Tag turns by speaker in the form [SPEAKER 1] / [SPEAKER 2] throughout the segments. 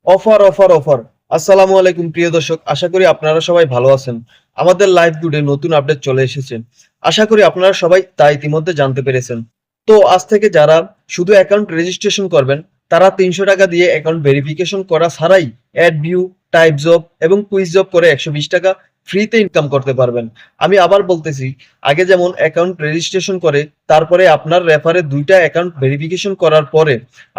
[SPEAKER 1] Offer offer offer. আসসালামু আলাইকুম প্রিয় দর্শক, আশা করি আপনারা সবাই ভালো আছেন। আমাদের লাইভ গুডে নতুন আপডেট চলে এসেছে। আশা করি আপনারা সবাই তা ইতিমধ্যে জানতে পেরেছেন। তো আজ থেকে যারা শুধু অ্যাকাউন্ট রেজিস্ট্রেশন করবেন, তারা ৩০০ টাকা দিয়ে অ্যাকাউন্ট ভেরিফিকেশন করা ছাড়াই অ্যাড ভিউ, টাইপ জব এবং কুইজ জব করে ১২০ টাকা ফ্রিতে ইনকাম করতে পারবেন। আমি আবার বলতেছি, আগে যেমন অ্যাকাউন্ট রেজিস্ট্রেশন করে তারপরে আপনার রেফারে ২টা অ্যাকাউন্ট ভেরিফিকেশন করার পরে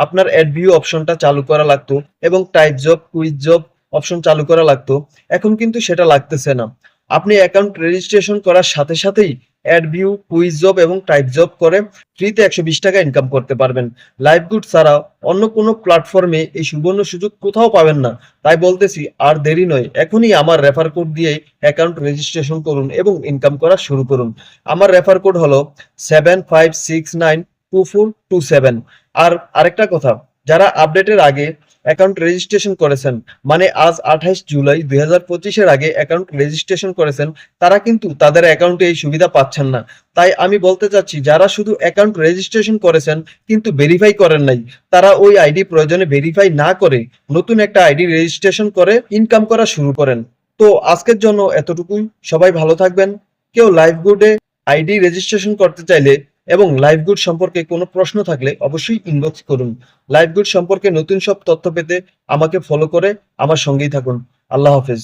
[SPEAKER 1] আপনার অ্যাড ভিউ অপশনটা চালু করা লাগতো এবং type job, quiz job option চালু করা লাগতো। এখন কিন্তু সেটা লাগতেছে না। আপনি অ্যাকাউন্ট রেজিস্ট্রেশন করার সাথে সাথেই অ্যাড ভিউ, কুইজ জব এবং টাইপ জব করে ফ্রিতে ১২০ টাকা ইনকাম করতে পারবেন। লাইভগুড ছাড়া অন্য কোনো প্ল্যাটফর্মে এই সুবর্ণ সুযোগ কোথাও পাবেন না। তাই বলতেছি, আর দেরি নয়, এখনই আমার রেফার কোড দিয়ে অ্যাকাউন্ট রেজিস্ট্রেশন করুন এবং ইনকাম করা শুরু করুন। আমার রেফার কোড হলো 75692427। আর আরেকটা কথা, যারা আপডেটের আগে অ্যাকাউন্ট রেজিস্ট্রেশন করেছেন, মানে আজ ২৮ জুলাই ২০২৫-এর আগে অ্যাকাউন্ট রেজিস্ট্রেশন করেছেন, তারা কিন্তু তাদের অ্যাকাউন্টে এই সুবিধা পাচ্ছেন না। তাই আমি বলতে চাচ্ছি, যারা শুধু অ্যাকাউন্ট রেজিস্ট্রেশন করেছেন কিন্তু ভেরিফাই করেন নাই, তারা ওই আইডি প্রয়োজনে ভেরিফাই না করে নতুন একটা আইডি রেজিস্ট্রেশন করে ইনকাম করা শুরু করেন। তো আজকের জন্য এতটুকুই। সবাই ভালো থাকবেন। কেউ লাইভ গুডে আইডি রেজিস্ট্রেশন করতে চাইলে এবং লাইভগুড সম্পর্কে কোনো প্রশ্ন থাকলে অবশ্যই ইনবক্স করুন। লাইভগুড সম্পর্কে নতুন সব তথ্য পেতে আমাকে ফলো করে আমার সঙ্গেই থাকুন। আল্লাহ হাফেজ।